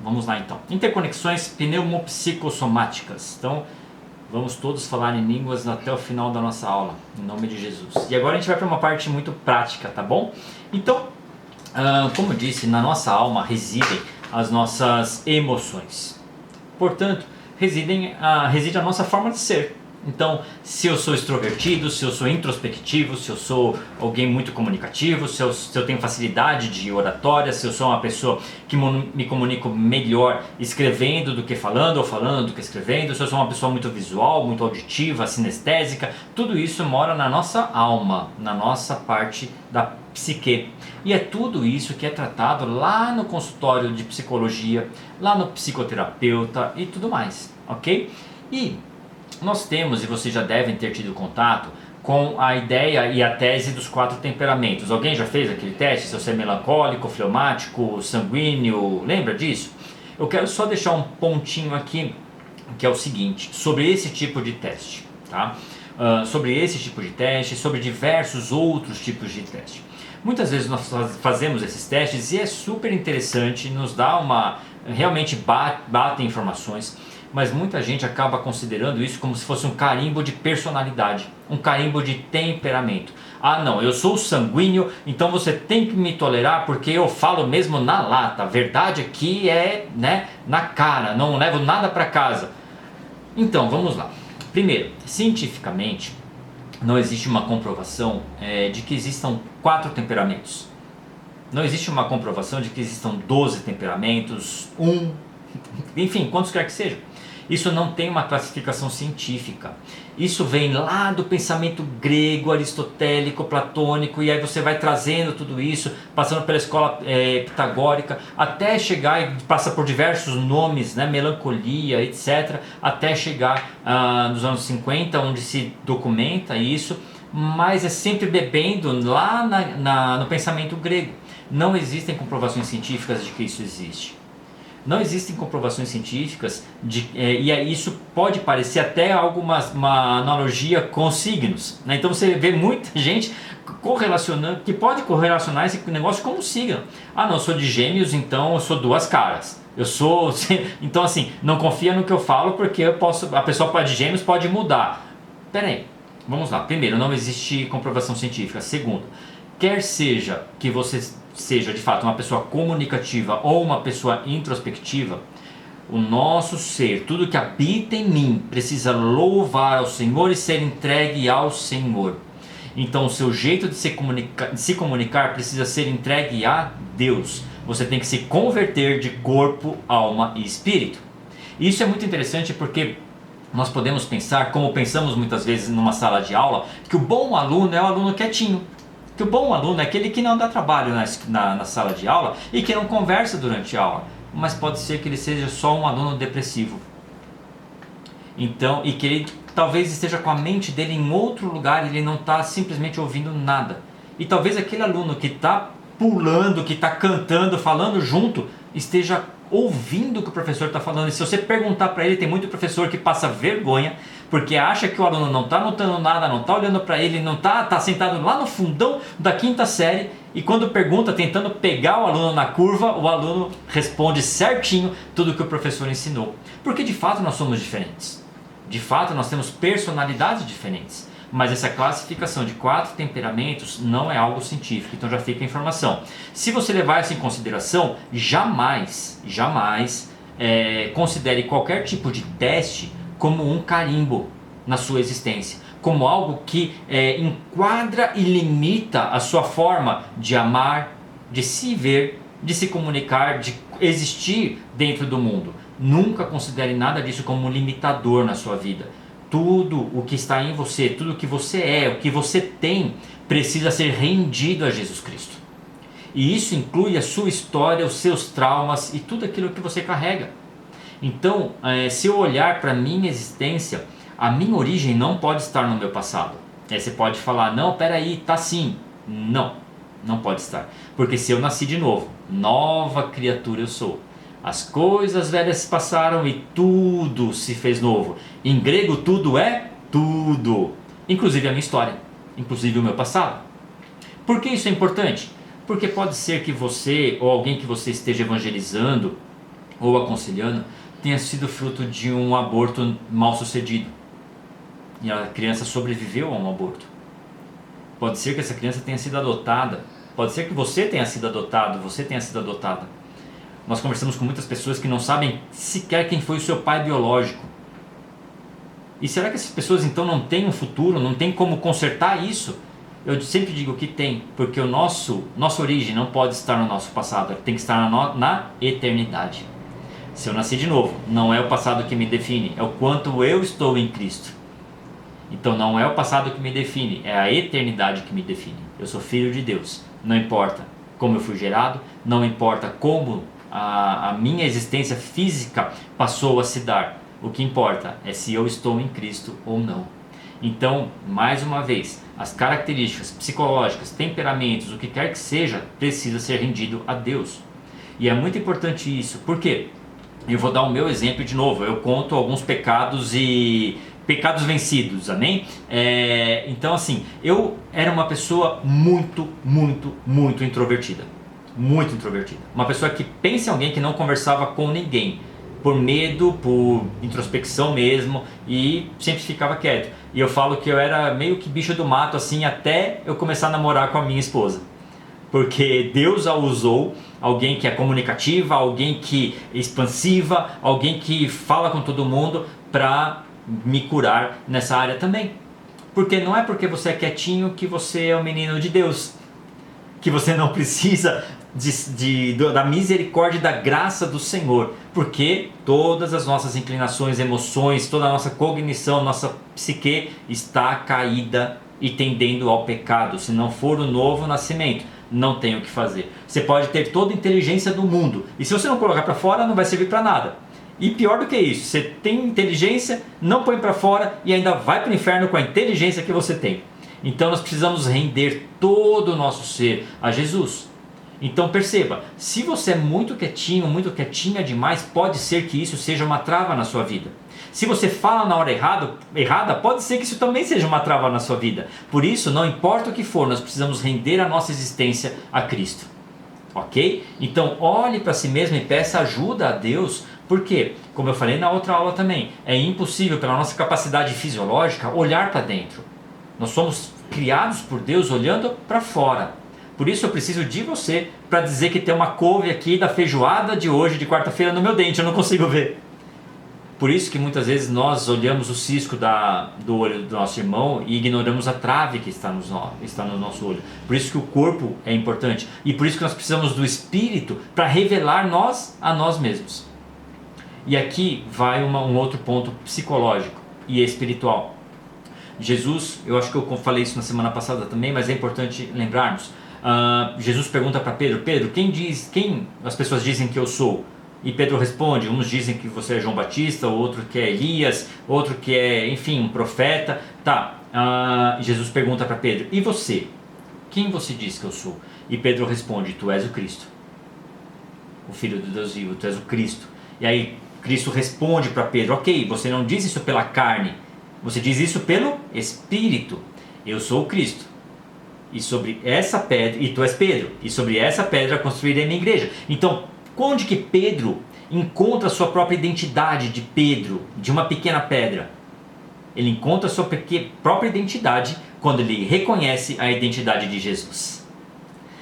vamos lá então. Interconexões pneumopsicossomáticas. Então, vamos todos falar em línguas até o final da nossa aula, em nome de Jesus. E agora a gente vai para uma parte muito prática, tá bom? Então, como eu disse, na nossa alma residem as nossas emoções. Portanto, reside a nossa forma de ser. Então, se eu sou extrovertido, se eu sou introspectivo, se eu sou alguém muito comunicativo, se eu tenho facilidade de oratória, se eu sou uma pessoa que me comunico melhor escrevendo do que falando, ou falando do que escrevendo, se eu sou uma pessoa muito visual, muito auditiva, sinestésica, tudo isso mora na nossa alma, na nossa parte da psique. E é tudo isso que é tratado lá no consultório de psicologia, lá no psicoterapeuta e tudo mais, ok? E nós temos, e vocês já devem ter tido contato com a ideia e a tese dos 4 temperamentos. Alguém já fez aquele teste? Se você é melancólico, fleumático, sanguíneo, lembra disso? Eu quero só deixar um pontinho aqui, que é o seguinte, sobre esse tipo de teste, tá? Sobre esse tipo de teste, sobre diversos outros tipos de teste. Muitas vezes nós fazemos esses testes e é super interessante, nos dá realmente bate informações, mas muita gente acaba considerando isso como se fosse um carimbo de personalidade, um carimbo de temperamento. Ah não, eu sou sanguíneo, então você tem que me tolerar porque eu falo mesmo na lata, a verdade aqui é, né, na cara, não levo nada para casa. Então, vamos lá. Primeiro, cientificamente, não existe uma comprovação de que existam 4 temperamentos. Não existe uma comprovação de que existam 12 temperamentos, enfim, quantos quer que seja. Isso não tem uma classificação científica. Isso vem lá do pensamento grego, aristotélico, platônico, e aí você vai trazendo tudo isso, passando pela escola pitagórica, até chegar e passa por diversos nomes, né, melancolia, etc., até chegar nos anos 50, onde se documenta isso, mas é sempre bebendo lá no pensamento grego. Não existem comprovações científicas de que isso existe. Não existem comprovações científicas e isso pode parecer até uma analogia com signos, né? Então você vê muita gente correlacionando, que pode correlacionar esse negócio como signo. Ah não, eu sou de Gêmeos, então eu sou 2 caras. Eu sou, então assim, não confia no que eu falo porque a pessoa de Gêmeos pode mudar. Pera aí, vamos lá. Primeiro, não existe comprovação científica. Segundo, quer seja que você seja de fato uma pessoa comunicativa ou uma pessoa introspectiva, o nosso ser, tudo que habita em mim, precisa louvar ao Senhor e ser entregue ao Senhor. Então o seu jeito de se comunicar precisa ser entregue a Deus. Você tem que se converter de corpo, alma e espírito. Isso é muito interessante porque nós podemos pensar, como pensamos muitas vezes numa sala de aula, que o bom aluno é o aluno quietinho. Que o bom aluno é aquele que não dá trabalho na sala de aula e que não conversa durante a aula, mas pode ser que ele seja só um aluno depressivo. Então, e que ele talvez esteja com a mente dele em outro lugar e ele não está simplesmente ouvindo nada. E talvez aquele aluno que está pulando, que está cantando, falando junto, esteja ouvindo o que o professor está falando. E se você perguntar para ele, tem muito professor que passa vergonha porque acha que o aluno não está notando nada, não está olhando para ele, não está sentado lá no fundão da 5ª série, e quando pergunta, tentando pegar o aluno na curva, o aluno responde certinho tudo que o professor ensinou. Porque de fato nós somos diferentes. De fato nós temos personalidades diferentes. Mas essa classificação de 4 temperamentos não é algo científico, então já fica a informação. Se você levar isso em consideração, jamais considere qualquer tipo de teste como um carimbo na sua existência, como algo que enquadra e limita a sua forma de amar, de se ver, de se comunicar, de existir dentro do mundo. Nunca considere nada disso como um limitador na sua vida. Tudo o que está em você, tudo o que você é, o que você tem, precisa ser rendido a Jesus Cristo. E isso inclui a sua história, os seus traumas e tudo aquilo que você carrega. Então, se eu olhar para a minha existência, a minha origem não pode estar no meu passado. Aí você pode falar, não, peraí, tá sim. Não pode estar. Porque se eu nasci de novo, nova criatura eu sou. As coisas velhas se passaram e tudo se fez novo. Em grego, tudo é tudo. Inclusive a minha história, inclusive o meu passado. Por que isso é importante? Porque pode ser que você ou alguém que você esteja evangelizando ou aconselhando tenha sido fruto de um aborto mal sucedido e a criança sobreviveu a um aborto. Pode ser que essa criança tenha sido adotada, pode ser que você tenha sido adotado, você tenha sido adotada. Nós conversamos com muitas pessoas que não sabem sequer quem foi o seu pai biológico. E será que essas pessoas então não têm um futuro, não tem como consertar isso? Eu sempre digo que tem, porque nossa origem não pode estar no nosso passado, tem que estar na eternidade. Se eu nasci de novo, não é o passado que me define, é o quanto eu estou em Cristo. Então não é o passado que me define, é a eternidade que me define. Eu sou filho de Deus, não importa como eu fui gerado, não importa como a minha existência física passou a se dar. O que importa é se eu estou em Cristo ou não. Então, mais uma vez, as características psicológicas, temperamentos, o que quer que seja, precisa ser rendido a Deus. E é muito importante isso, porque eu vou dar o meu exemplo de novo. Eu conto alguns pecados e pecados vencidos, amém? Então assim, eu era uma pessoa muito introvertida. Muito introvertida. Uma pessoa que pensa em alguém que não conversava com ninguém. Por medo, por introspecção mesmo, e sempre ficava quieto. E eu falo que eu era meio que bicho do mato assim até eu começar a namorar com a minha esposa. Porque Deus a usou, alguém que é comunicativa, alguém que é expansiva, alguém que fala com todo mundo para me curar nessa área também. Porque não é porque você é quietinho que você é um menino de Deus, que você não precisa da misericórdia e da graça do Senhor, porque todas as nossas inclinações, emoções, toda a nossa cognição, nossa psique está caída e tendendo ao pecado. Se não for o novo nascimento, não tem o que fazer. Você pode ter toda a inteligência do mundo, e se você não colocar para fora, não vai servir para nada. E pior do que isso, você tem inteligência, não põe para fora e ainda vai para o inferno com a inteligência que você tem. Então nós precisamos render todo o nosso ser a Jesus. Então perceba, se você é muito quietinho, muito quietinha demais, pode ser que isso seja uma trava na sua vida. Se você fala na hora errada, pode ser que isso também seja uma trava na sua vida. Por isso, não importa o que for, nós precisamos render a nossa existência a Cristo. Ok? Então olhe para si mesmo e peça ajuda a Deus, porque, como eu falei na outra aula também, é impossível pela nossa capacidade fisiológica olhar para dentro. Nós somos criados por Deus olhando para fora. Por isso eu preciso de você para dizer que tem uma couve aqui da feijoada de hoje, de quarta-feira, no meu dente, eu não consigo ver. Por isso que muitas vezes nós olhamos o cisco do olho do nosso irmão e ignoramos a trave que está no nosso olho. Por isso que o corpo é importante e por isso que nós precisamos do Espírito para revelar nós a nós mesmos. E aqui vai um outro ponto psicológico e espiritual. Jesus, eu acho que eu falei isso na semana passada também, mas é importante lembrarmos. Jesus pergunta para Pedro: Pedro, quem as pessoas dizem que eu sou? E Pedro responde: uns dizem que você é João Batista, outro que é Elias, outro que é, enfim, um profeta. Jesus pergunta para Pedro: e você? Quem você diz que eu sou? E Pedro responde: tu és o Cristo, o Filho de Deus vivo, tu és o Cristo. E aí Cristo responde para Pedro: ok, você não diz isso pela carne, você diz isso pelo Espírito. Eu sou o Cristo. E sobre essa pedra, e tu és Pedro, e sobre essa pedra construirei a minha igreja. Então, onde que Pedro encontra a sua própria identidade de Pedro, de uma pequena pedra? Ele encontra a sua própria identidade quando ele reconhece a identidade de Jesus.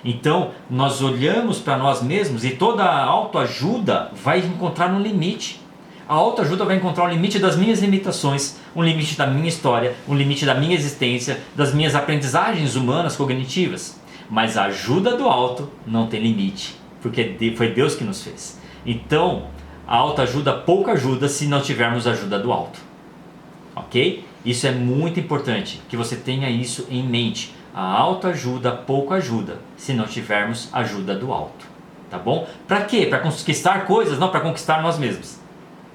Então, nós olhamos para nós mesmos e toda a autoajuda vai encontrar um limite. A autoajuda vai encontrar um limite das minhas limitações, um limite da minha história, um limite da minha existência, das minhas aprendizagens humanas cognitivas. Mas a ajuda do alto não tem limite, porque foi Deus que nos fez. Então, a autoajuda pouco ajuda se não tivermos a ajuda do alto. Ok? Isso é muito importante, que você tenha isso em mente. A autoajuda pouco ajuda se não tivermos a ajuda do alto. Tá bom? Para quê? Para conquistar coisas, não para conquistar nós mesmos.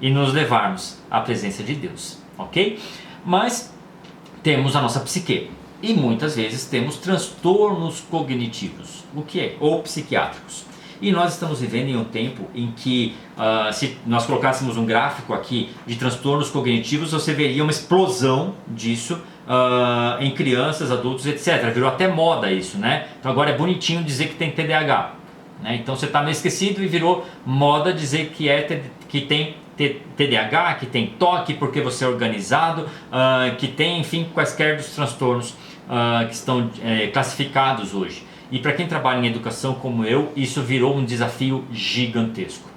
E nos levarmos à presença de Deus, ok? Mas temos a nossa psique e muitas vezes temos transtornos cognitivos, o que é? Ou psiquiátricos. E nós estamos vivendo em um tempo em que, se nós colocássemos um gráfico aqui de transtornos cognitivos, você veria uma explosão disso em crianças, adultos, etc. Virou até moda isso, né? Então agora é bonitinho dizer que tem TDAH. né? Então você está meio esquecido e virou moda dizer que tem TDAH, que tem toque porque você é organizado, que tem, enfim, quaisquer dos transtornos que estão classificados hoje. E para quem trabalha em educação como eu, isso virou um desafio gigantesco.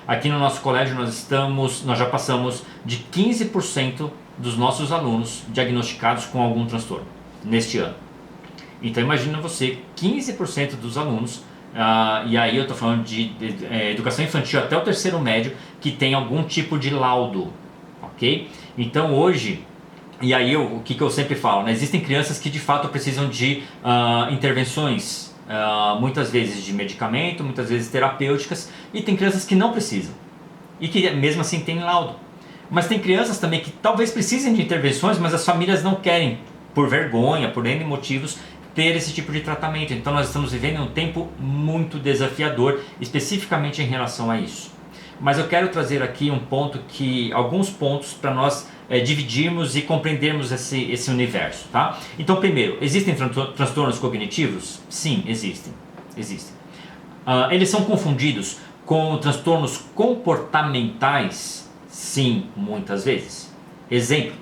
Aqui no nosso colégio nós já passamos de 15% dos nossos alunos diagnosticados com algum transtorno neste ano. Então imagina você, 15% dos alunos, e aí eu estou falando de educação infantil até o terceiro médio, que tem algum tipo de laudo, ok? Então hoje, e aí o que eu sempre falo, né? Existem crianças que de fato precisam de intervenções, muitas vezes de medicamento, muitas vezes terapêuticas, e tem crianças que não precisam, e que mesmo assim tem laudo. Mas tem crianças também que talvez precisem de intervenções, mas as famílias não querem, por vergonha, por N motivos, ter esse tipo de tratamento. Então nós estamos vivendo um tempo muito desafiador, especificamente em relação a isso. Mas eu quero trazer aqui alguns pontos para nós dividirmos e compreendermos esse universo, tá? Então, primeiro, existem transtornos cognitivos? Sim, existem. Eles são confundidos com transtornos comportamentais? Sim, muitas vezes. Exemplo,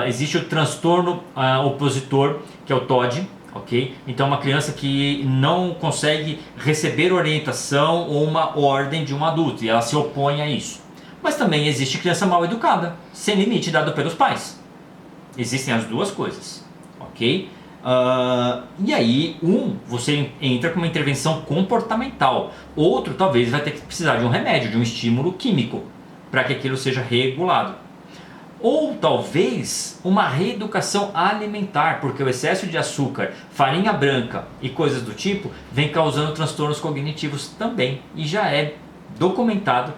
existe o transtorno opositor, que é o TOD, ok? Então uma criança que não consegue receber orientação ou uma ordem de um adulto e ela se opõe a isso. Mas também existe criança mal educada, sem limite dado pelos pais. Existem as duas coisas, ok? E aí, você entra com uma intervenção comportamental. Outro talvez vai ter que precisar de um remédio, de um estímulo químico, para que aquilo seja regulado. Ou talvez uma reeducação alimentar, porque o excesso de açúcar, farinha branca e coisas do tipo vem causando transtornos cognitivos também. E já é documentado